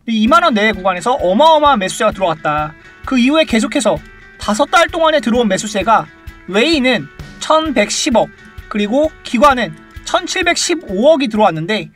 이 2만원 내외 구간에서 어마어마한 매수세가 들어왔다. 그 이후에 계속해서 5달 동안에 들어온 매수세가 웨이는 1110억, 그리고 기관은 1715억이 들어왔는데,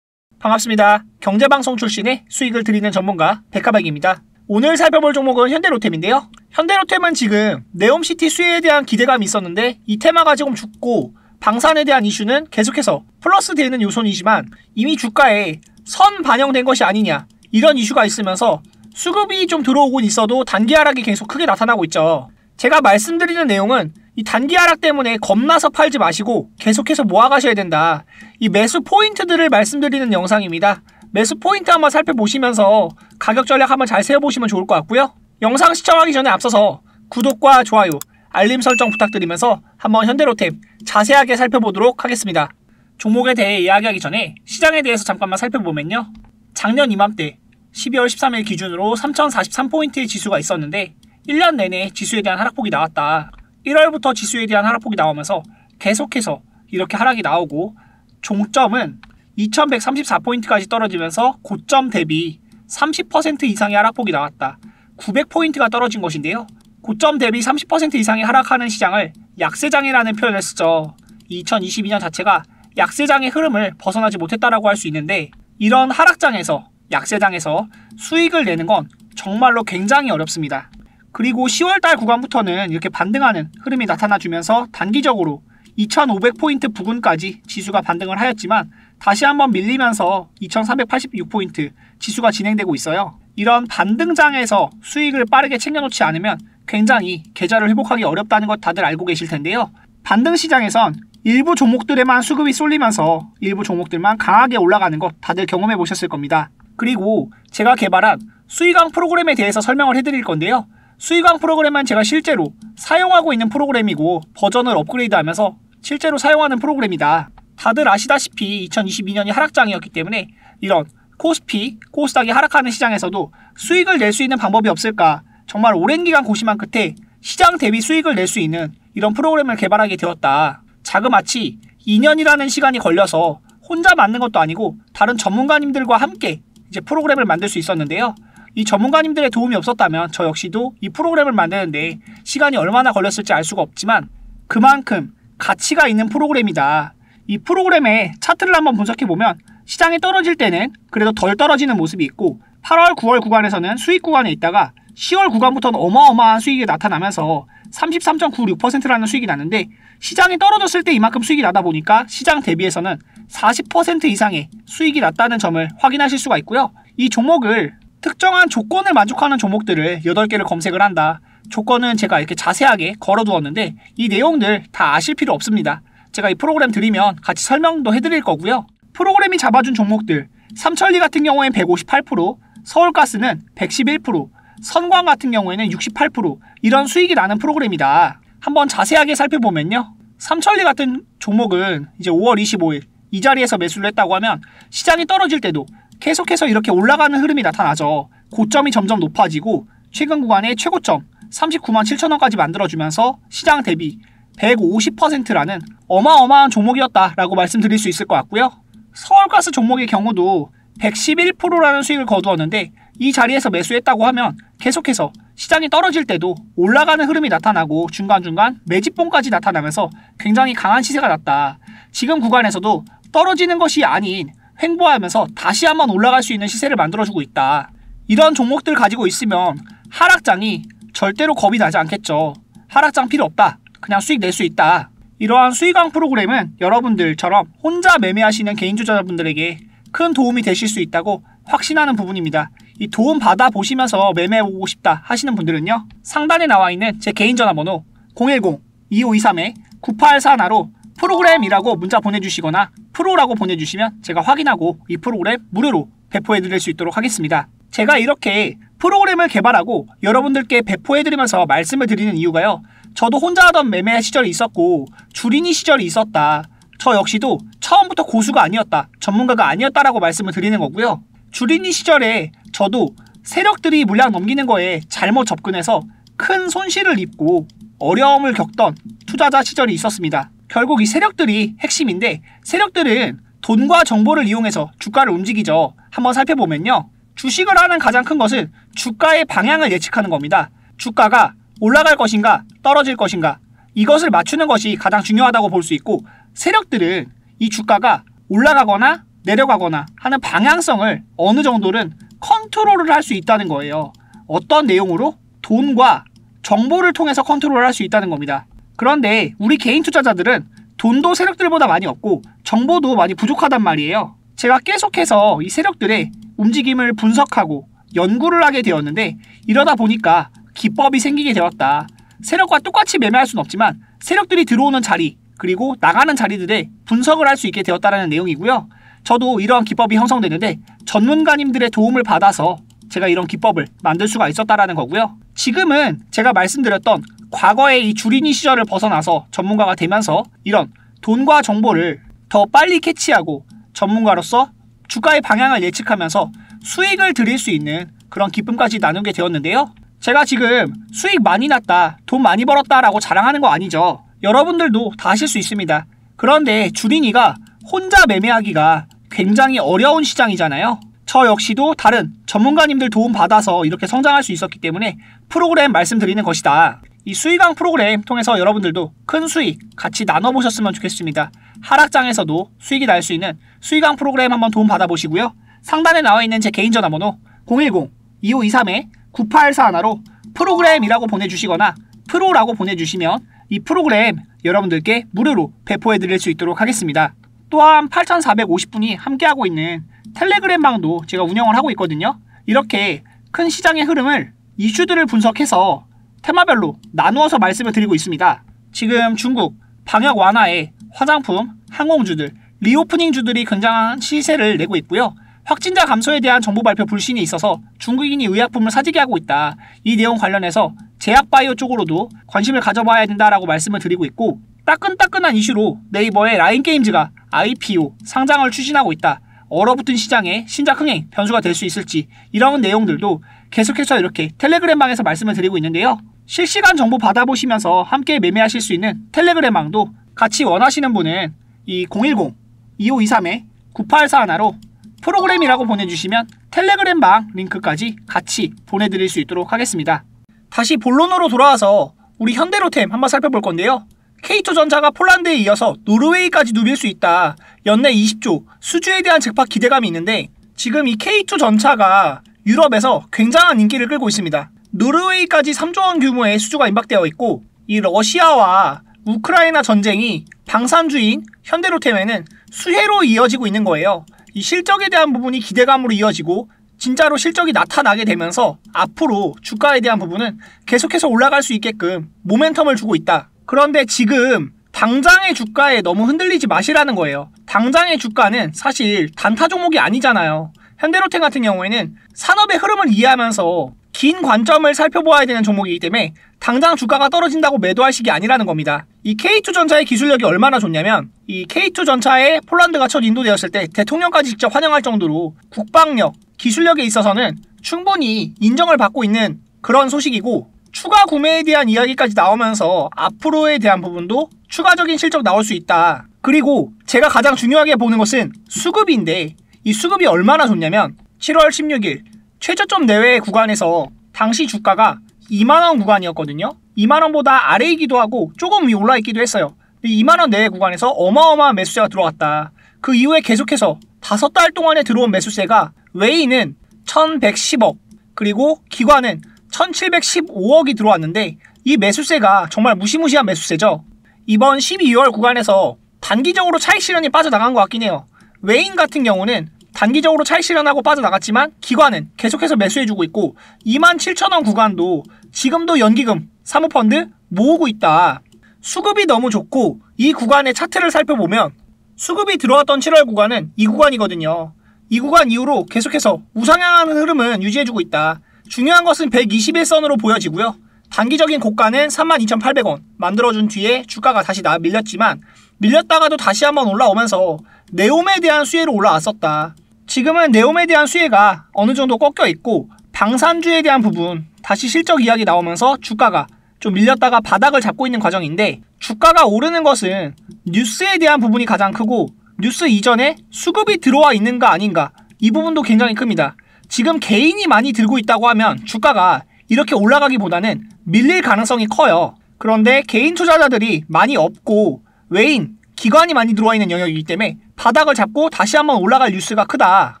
반갑습니다. 경제방송 출신의 수익을 드리는 전문가 백하백입니다. 오늘 살펴볼 종목은 현대로템인데요. 현대로템은 지금 네옴시티 수혜에 대한 기대감이 있었는데 이 테마가 조금 죽고 방산에 대한 이슈는 계속해서 플러스되는 요소이지만 이미 주가에 선 반영된 것이 아니냐, 이런 이슈가 있으면서 수급이 좀 들어오곤 있어도 단기 하락이 계속 크게 나타나고 있죠. 제가 말씀드리는 내용은 이 단기 하락 때문에 겁나서 팔지 마시고 계속해서 모아가셔야 된다, 이 매수 포인트들을 말씀드리는 영상입니다. 매수 포인트 한번 살펴보시면서 가격 전략 한번 잘 세워보시면 좋을 것 같고요. 영상 시청하기 전에 앞서서 구독과 좋아요, 알림 설정 부탁드리면서 한번 현대로템 자세하게 살펴보도록 하겠습니다. 종목에 대해 이야기하기 전에 시장에 대해서 잠깐만 살펴보면요. 작년 이맘때 12월 13일 기준으로 3043포인트의 지수가 있었는데 1년 내내 지수에 대한 하락폭이 나왔다. 1월부터 지수에 대한 하락폭이 나오면서 계속해서 이렇게 하락이 나오고 종점은 2134포인트까지 떨어지면서 고점 대비 30% 이상의 하락폭이 나왔다. 900포인트가 떨어진 것인데요. 고점 대비 30% 이상의 하락하는 시장을 약세장이라는 표현을 쓰죠. 2022년 자체가 약세장의 흐름을 벗어나지 못했다라고 할 수 있는데, 이런 하락장에서, 약세장에서 수익을 내는 건 정말로 굉장히 어렵습니다. 그리고 10월달 구간부터는 이렇게 반등하는 흐름이 나타나주면서 단기적으로 2500포인트 부근까지 지수가 반등을 하였지만 다시 한번 밀리면서 2386포인트 지수가 진행되고 있어요. 이런 반등장에서 수익을 빠르게 챙겨놓지 않으면 굉장히 계좌를 회복하기 어렵다는 것 다들 알고 계실 텐데요. 반등 시장에선 일부 종목들에만 수급이 쏠리면서 일부 종목들만 강하게 올라가는 것 다들 경험해 보셨을 겁니다. 그리고 제가 개발한 수익왕 프로그램에 대해서 설명을 해드릴 건데요. 수익왕 프로그램은 제가 실제로 사용하고 있는 프로그램이고 버전을 업그레이드하면서 실제로 사용하는 프로그램이다. 다들 아시다시피 2022년이 하락장이었기 때문에 이런 코스피, 코스닥이 하락하는 시장에서도 수익을 낼 수 있는 방법이 없을까, 정말 오랜 기간 고심한 끝에 시장 대비 수익을 낼 수 있는 이런 프로그램을 개발하게 되었다. 자그마치 2년이라는 시간이 걸려서 혼자 만든 것도 아니고 다른 전문가님들과 함께 이제 프로그램을 만들 수 있었는데요. 이 전문가님들의 도움이 없었다면 저 역시도 이 프로그램을 만드는데 시간이 얼마나 걸렸을지 알 수가 없지만 그만큼 가치가 있는 프로그램이다. 이 프로그램의 차트를 한번 분석해보면 시장이 떨어질 때는 그래도 덜 떨어지는 모습이 있고 8월, 9월 구간에서는 수익 구간에 있다가 10월 구간부터는 어마어마한 수익이 나타나면서 33.96%라는 수익이 났는데, 시장이 떨어졌을 때 이만큼 수익이 나다 보니까 시장 대비해서는 40% 이상의 수익이 났다는 점을 확인하실 수가 있고요. 이 종목을 특정한 조건을 만족하는 종목들을 8개를 검색을 한다. 조건은 제가 이렇게 자세하게 걸어두었는데 이 내용들 다 아실 필요 없습니다. 제가 이 프로그램 드리면 같이 설명도 해드릴 거고요. 프로그램이 잡아준 종목들, 삼천리 같은 경우에는 158%, 서울가스는 111%, 선광 같은 경우에는 68% 이런 수익이 나는 프로그램이다. 한번 자세하게 살펴보면요. 삼천리 같은 종목은 이제 5월 25일 이 자리에서 매수를 했다고 하면 시장이 떨어질 때도 계속해서 이렇게 올라가는 흐름이 나타나죠. 고점이 점점 높아지고 최근 구간의 최고점 39만 7천원까지 만들어주면서 시장 대비 150%라는 어마어마한 종목이었다라고 말씀드릴 수 있을 것 같고요. 서울가스 종목의 경우도 111%라는 수익을 거두었는데 이 자리에서 매수했다고 하면 계속해서 시장이 떨어질 때도 올라가는 흐름이 나타나고 중간중간 매집봉까지 나타나면서 굉장히 강한 시세가 났다. 지금 구간에서도 떨어지는 것이 아닌 횡보하면서 다시 한번 올라갈 수 있는 시세를 만들어주고 있다. 이런 종목들 가지고 있으면 하락장이 절대로 겁이 나지 않겠죠. 하락장 필요 없다. 그냥 수익 낼 수 있다. 이러한 수익왕 프로그램은 여러분들처럼 혼자 매매하시는 개인 투자자분들에게 큰 도움이 되실 수 있다고 확신하는 부분입니다. 이 도움 받아 보시면서 매매해보고 싶다 하시는 분들은요, 상단에 나와 있는 제 개인 전화번호 010-2523-9841로 프로그램이라고 문자 보내주시거나 프로라고 보내주시면 제가 확인하고 이 프로그램 무료로 배포해드릴 수 있도록 하겠습니다. 제가 이렇게 프로그램을 개발하고 여러분들께 배포해드리면서 말씀을 드리는 이유가요, 저도 혼자 하던 매매 시절이 있었고 주린이 시절이 있었다. 저 역시도 처음부터 고수가 아니었다, 전문가가 아니었다라고 말씀을 드리는 거고요. 주린이 시절에 저도 세력들이 물량 넘기는 거에 잘못 접근해서 큰 손실을 입고 어려움을 겪던 투자자 시절이 있었습니다. 결국 이 세력들이 핵심인데, 세력들은 돈과 정보를 이용해서 주가를 움직이죠. 한번 살펴보면요. 주식을 하는 가장 큰 것은 주가의 방향을 예측하는 겁니다. 주가가 올라갈 것인가 떨어질 것인가 이것을 맞추는 것이 가장 중요하다고 볼 수 있고, 세력들은 이 주가가 올라가거나 내려가거나 하는 방향성을 어느 정도는 컨트롤을 할 수 있다는 거예요. 어떤 내용으로? 돈과 정보를 통해서 컨트롤을 할 수 있다는 겁니다. 그런데 우리 개인 투자자들은 돈도 세력들보다 많이 없고 정보도 많이 부족하단 말이에요. 제가 계속해서 이 세력들의 움직임을 분석하고 연구를 하게 되었는데, 이러다 보니까 기법이 생기게 되었다. 세력과 똑같이 매매할 수는 없지만 세력들이 들어오는 자리 그리고 나가는 자리들의 분석을 할 수 있게 되었다는 내용이고요. 저도 이러한 기법이 형성되는데 전문가님들의 도움을 받아서 제가 이런 기법을 만들 수가 있었다라는 거고요. 지금은 제가 말씀드렸던 과거의 이 주린이 시절을 벗어나서 전문가가 되면서 이런 돈과 정보를 더 빨리 캐치하고 전문가로서 주가의 방향을 예측하면서 수익을 드릴 수 있는 그런 기쁨까지 나누게 되었는데요. 제가 지금 수익 많이 났다, 돈 많이 벌었다 라고 자랑하는 거 아니죠. 여러분들도 다 하실 수 있습니다. 그런데 주린이가 혼자 매매하기가 굉장히 어려운 시장이잖아요. 저 역시도 다른 전문가님들 도움 받아서 이렇게 성장할 수 있었기 때문에 프로그램 말씀드리는 것이다. 이 수익왕 프로그램 통해서 여러분들도 큰 수익 같이 나눠보셨으면 좋겠습니다. 하락장에서도 수익이 날 수 있는 수익왕 프로그램 한번 도움 받아보시고요. 상단에 나와 있는 제 개인 전화번호 010-2523-9841로 프로그램이라고 보내주시거나 프로라고 보내주시면 이 프로그램 여러분들께 무료로 배포해드릴 수 있도록 하겠습니다. 또한 8,450분이 함께하고 있는 텔레그램 방도 제가 운영을 하고 있거든요. 이렇게 큰 시장의 흐름을 이슈들을 분석해서 테마별로 나누어서 말씀을 드리고 있습니다. 지금 중국 방역 완화에 화장품, 항공주들, 리오프닝주들이 굉장한 시세를 내고 있고요. 확진자 감소에 대한 정보 발표 불신이 있어서 중국인이 의약품을 사재기 하고 있다. 이 내용 관련해서 제약바이오 쪽으로도 관심을 가져봐야 된다라고 말씀을 드리고 있고, 따끈따끈한 이슈로 네이버의 라인게임즈가 IPO 상장을 추진하고 있다. 얼어붙은 시장에 신작 흥행 변수가 될 수 있을지, 이런 내용들도 계속해서 이렇게 텔레그램방에서 말씀을 드리고 있는데요. 실시간 정보 받아보시면서 함께 매매하실 수 있는 텔레그램방도 같이 원하시는 분은 이 010-2523-9841로 프로그램이라고 보내주시면 텔레그램방 링크까지 같이 보내드릴 수 있도록 하겠습니다. 다시 본론으로 돌아와서 우리 현대로템 한번 살펴볼 건데요. K2전자가 폴란드에 이어서 노르웨이까지 누빌 수 있다. 연내 20조 수주에 대한 잭팟 기대감이 있는데, 지금 이 K2전차가 유럽에서 굉장한 인기를 끌고 있습니다. 노르웨이까지 3조 원 규모의 수주가 임박되어 있고, 이 러시아와 우크라이나 전쟁이 방산주인 현대로템에는 수혜로 이어지고 있는 거예요. 이 실적에 대한 부분이 기대감으로 이어지고 진짜로 실적이 나타나게 되면서 앞으로 주가에 대한 부분은 계속해서 올라갈 수 있게끔 모멘텀을 주고 있다. 그런데 지금 당장의 주가에 너무 흔들리지 마시라는 거예요. 당장의 주가는 사실 단타 종목이 아니잖아요. 현대로템 같은 경우에는 산업의 흐름을 이해하면서 긴 관점을 살펴보아야 되는 종목이기 때문에 당장 주가가 떨어진다고 매도할 식이 아니라는 겁니다. 이 K2전차의 기술력이 얼마나 좋냐면, 이 K2전차에 폴란드가 첫 인도되었을 때 대통령까지 직접 환영할 정도로 국방력, 기술력에 있어서는 충분히 인정을 받고 있는 그런 소식이고, 추가 구매에 대한 이야기까지 나오면서 앞으로에 대한 부분도 추가적인 실적 나올 수 있다. 그리고 제가 가장 중요하게 보는 것은 수급인데, 이 수급이 얼마나 좋냐면 7월 16일 최저점 내외의 구간에서 당시 주가가 2만원 구간이었거든요. 2만원보다 아래이기도 하고 조금 위 올라있기도 했어요. 2만원 내외 구간에서 어마어마한 매수세가 들어왔다. 그 이후에 계속해서 5달 동안에 들어온 매수세가 웨이는 1110억, 그리고 기관은 1715억이 들어왔는데, 이 매수세가 정말 무시무시한 매수세죠. 이번 12월 구간에서 단기적으로 차익 실현이 빠져나간 것 같긴 해요. 웨인 같은 경우는 단기적으로 차익 실현하고 빠져나갔지만 기관은 계속해서 매수해주고 있고, 27,000원 구간도 지금도 연기금, 사모펀드 모으고 있다. 수급이 너무 좋고, 이 구간의 차트를 살펴보면 수급이 들어왔던 7월 구간은 이 구간이거든요. 이 구간 이후로 계속해서 우상향하는 흐름은 유지해주고 있다. 중요한 것은 121선으로 보여지고요. 단기적인 고가는 32,800원 만들어준 뒤에 주가가 다시 밀렸지만, 밀렸다가도 다시 한번 올라오면서 네옴에 대한 수혜로 올라왔었다. 지금은 네옴에 대한 수혜가 어느 정도 꺾여 있고, 방산주에 대한 부분 다시 실적 이야기 나오면서 주가가 좀 밀렸다가 바닥을 잡고 있는 과정인데, 주가가 오르는 것은 뉴스에 대한 부분이 가장 크고, 뉴스 이전에 수급이 들어와 있는가 아닌가 이 부분도 굉장히 큽니다. 지금 개인이 많이 들고 있다고 하면 주가가 이렇게 올라가기보다는 밀릴 가능성이 커요. 그런데 개인 투자자들이 많이 없고 외인, 기관이 많이 들어와 있는 영역이기 때문에 바닥을 잡고 다시 한번 올라갈 뉴스가 크다.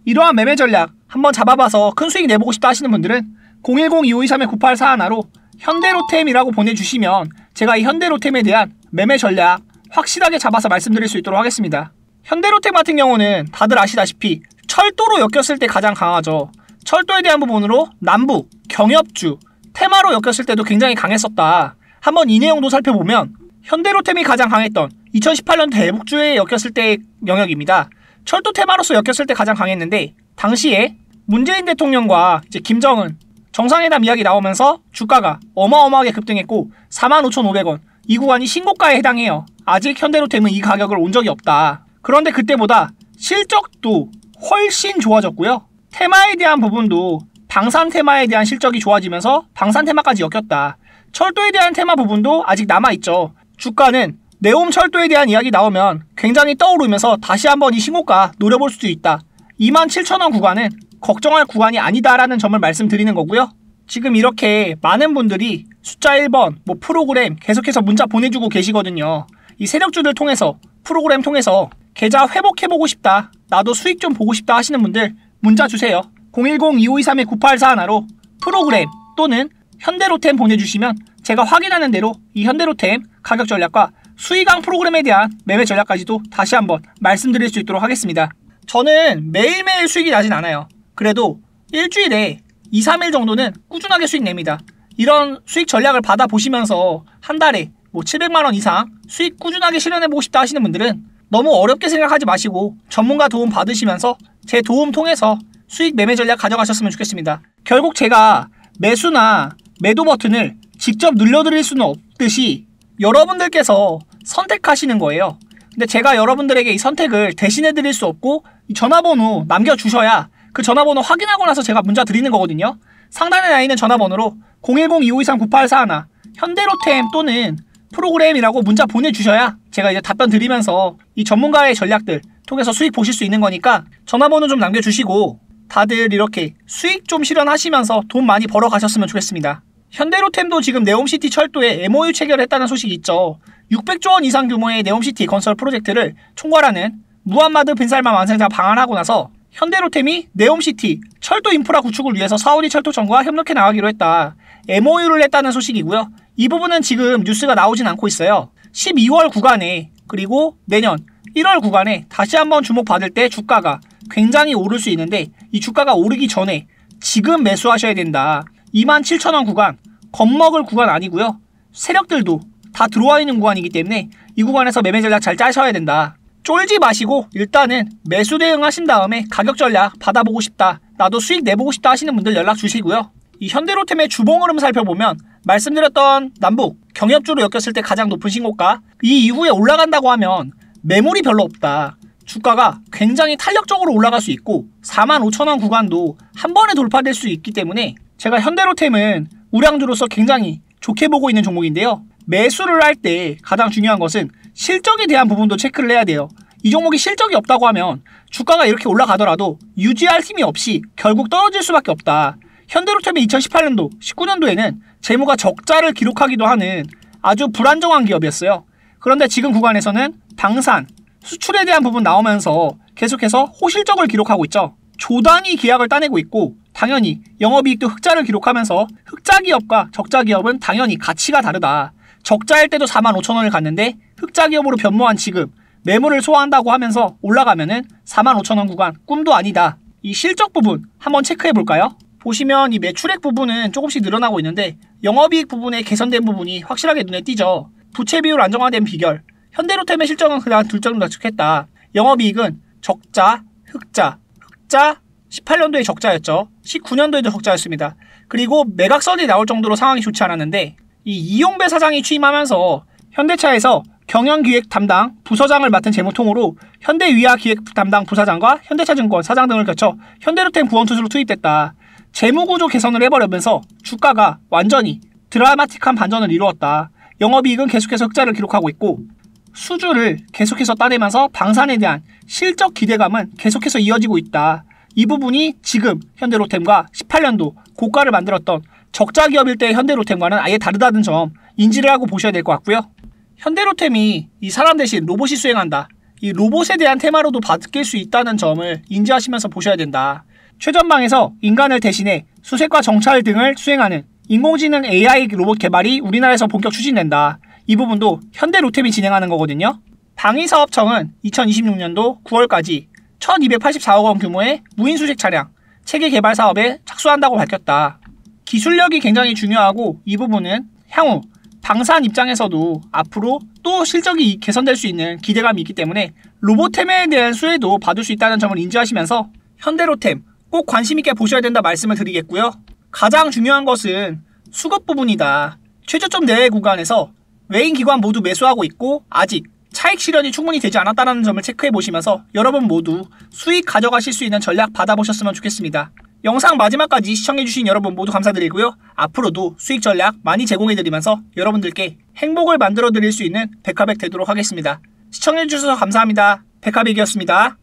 이러한 매매 전략 한번 잡아봐서 큰 수익 내보고 싶다 하시는 분들은 010-2523-9841로 현대로템이라고 보내주시면 제가 이 현대로템에 대한 매매 전략 확실하게 잡아서 말씀드릴 수 있도록 하겠습니다. 현대로템 같은 경우는 다들 아시다시피 철도로 엮였을 때 가장 강하죠. 철도에 대한 부분으로 남북, 경협주, 테마로 엮였을 때도 굉장히 강했었다. 한번 이 내용도 살펴보면 현대로템이 가장 강했던 2018년 대북주에 엮였을 때의 영역입니다. 철도 테마로서 엮였을 때 가장 강했는데 당시에 문재인 대통령과 이제 김정은 정상회담 이야기 나오면서 주가가 어마어마하게 급등했고 45,500원 이 구간이 신고가에 해당해요. 아직 현대로템은 이 가격을 온 적이 없다. 그런데 그때보다 실적도 훨씬 좋아졌고요. 테마에 대한 부분도 방산 테마에 대한 실적이 좋아지면서 방산 테마까지 엮였다. 철도에 대한 테마 부분도 아직 남아있죠. 주가는 네옴 철도에 대한 이야기 나오면 굉장히 떠오르면서 다시 한번 이 신고가 노려볼 수도 있다. 27,000원 구간은 걱정할 구간이 아니다라는 점을 말씀드리는 거고요. 지금 이렇게 많은 분들이 숫자 1번, 프로그램 계속해서 문자 보내주고 계시거든요. 이 세력주들 통해서 프로그램 통해서 계좌 회복해보고 싶다. 나도 수익 좀 보고 싶다 하시는 분들 문자 주세요. 010-2523-9841로 프로그램 또는 현대로템 보내주시면 제가 확인하는 대로 이 현대로템 가격 전략과 수익왕 프로그램에 대한 매매 전략까지도 다시 한번 말씀드릴 수 있도록 하겠습니다. 저는 매일매일 수익이 나진 않아요. 그래도 일주일에 2, 3일 정도는 꾸준하게 수익 냅니다. 이런 수익 전략을 받아보시면서 한 달에 700만원 이상 수익 꾸준하게 실현해보고 싶다 하시는 분들은 너무 어렵게 생각하지 마시고 전문가 도움 받으시면서 제 도움 통해서 수익 매매 전략 가져가셨으면 좋겠습니다. 결국 제가 매수나 매도 버튼을 직접 눌러드릴 수는 없듯이 여러분들께서 선택하시는 거예요. 근데 제가 여러분들에게 이 선택을 대신해드릴 수 없고 이 전화번호 남겨주셔야 그 전화번호 확인하고 나서 제가 문자 드리는 거거든요. 상단에 나 있는 전화번호로 010-2523-9841 현대로템 또는 프로그램이라고 문자 보내주셔야 제가 이제 답변 드리면서 이 전문가의 전략들 통해서 수익 보실 수 있는 거니까 전화번호 좀 남겨주시고 다들 이렇게 수익 좀 실현하시면서 돈 많이 벌어 가셨으면 좋겠습니다. 현대로템도 지금 네옴시티 철도에 MOU 체결했다는 소식이 있죠. 600조 원 이상 규모의 네옴시티 건설 프로젝트를 총괄하는 무함마드 빈 살만 완성자가 방한하고 나서 현대로템이 네옴시티 철도 인프라 구축을 위해서 사우디 철도청과 협력해 나가기로 했다. MOU를 했다는 소식이고요. 이 부분은 지금 뉴스가 나오진 않고 있어요. 12월 구간에 그리고 내년 1월 구간에 다시 한번 주목받을 때 주가가 굉장히 오를 수 있는데 이 주가가 오르기 전에 지금 매수하셔야 된다. 27,000원 구간 겁먹을 구간 아니고요. 세력들도 다 들어와 있는 구간이기 때문에 이 구간에서 매매 전략 잘 짜셔야 된다. 쫄지 마시고 일단은 매수 대응하신 다음에 가격 전략 받아보고 싶다. 나도 수익 내보고 싶다 하시는 분들 연락 주시고요. 이 현대로템의 주봉 흐름 살펴보면 말씀드렸던 남북 경협주로 엮였을 때 가장 높은 신고가 이 이후에 올라간다고 하면 매물이 별로 없다. 주가가 굉장히 탄력적으로 올라갈 수 있고 45,000원 구간도 한 번에 돌파될 수 있기 때문에 제가 현대로템은 우량주로서 굉장히 좋게 보고 있는 종목인데요. 매수를 할 때 가장 중요한 것은 실적에 대한 부분도 체크를 해야 돼요. 이 종목이 실적이 없다고 하면 주가가 이렇게 올라가더라도 유지할 힘이 없이 결국 떨어질 수밖에 없다. 현대로템이 2018년도, 19년도에는 재무가 적자를 기록하기도 하는 아주 불안정한 기업이었어요. 그런데 지금 구간에서는 방산, 수출에 대한 부분 나오면서 계속해서 호실적을 기록하고 있죠. 조단위 계약을 따내고 있고 당연히 영업이익도 흑자를 기록하면서 흑자 기업과 적자 기업은 당연히 가치가 다르다. 적자일 때도 45,000원을 갔는데 흑자 기업으로 변모한 지금 매물을 소화한다고 하면서 올라가면은 45,000원 구간 꿈도 아니다. 이 실적 부분 한번 체크해 볼까요? 보시면 이 매출액 부분은 조금씩 늘어나고 있는데 영업이익 부분에 개선된 부분이 확실하게 눈에 띄죠. 부채 비율 안정화된 비결. 현대로템의 실적은 그냥 둘 정도 낮췄겠다. 영업이익은 적자, 흑자 18년도에 적자였죠. 19년도에도 적자였습니다. 그리고 매각선이 나올 정도로 상황이 좋지 않았는데 이 이용배 사장이 취임하면서 현대차에서 경영기획 담당 부서장을 맡은 재무통으로 현대위아기획 담당 부사장과 현대차증권 사장 등을 거쳐 현대로템 구원투수로 투입됐다. 재무구조 개선을 해버리면서 주가가 완전히 드라마틱한 반전을 이루었다. 영업이익은 계속해서 흑자를 기록하고 있고 수주를 계속해서 따내면서 방산에 대한 실적 기대감은 계속해서 이어지고 있다. 이 부분이 지금 현대로템과 18년도 고가를 만들었던 적자 기업일 때 현대로템과는 아예 다르다는 점 인지를 하고 보셔야 될 것 같고요. 현대로템이 이 사람 대신 로봇이 수행한다. 이 로봇에 대한 테마로도 바뀔 수 있다는 점을 인지하시면서 보셔야 된다. 최전방에서 인간을 대신해 수색과 정찰 등을 수행하는 인공지능 AI 로봇 개발이 우리나라에서 본격 추진된다. 이 부분도 현대로템이 진행하는 거거든요. 방위사업청은 2026년도 9월까지 1284억 원 규모의 무인수색 차량 체계 개발 사업에 착수한다고 밝혔다. 기술력이 굉장히 중요하고 이 부분은 향후 방산 입장에서도 앞으로 또 실적이 개선될 수 있는 기대감이 있기 때문에 로봇템에 대한 수혜도 받을 수 있다는 점을 인지하시면서 현대로템 꼭 관심 있게 보셔야 된다 말씀을 드리겠고요. 가장 중요한 것은 수급 부분이다. 최저점 내외 구간에서 외인 기관 모두 매수하고 있고 아직 차익 실현이 충분히 되지 않았다는 점을 체크해 보시면서 여러분 모두 수익 가져가실 수 있는 전략 받아보셨으면 좋겠습니다. 영상 마지막까지 시청해주신 여러분 모두 감사드리고요. 앞으로도 수익 전략 많이 제공해드리면서 여러분들께 행복을 만들어드릴 수 있는 백화백 되도록 하겠습니다. 시청해주셔서 감사합니다. 백화백이었습니다.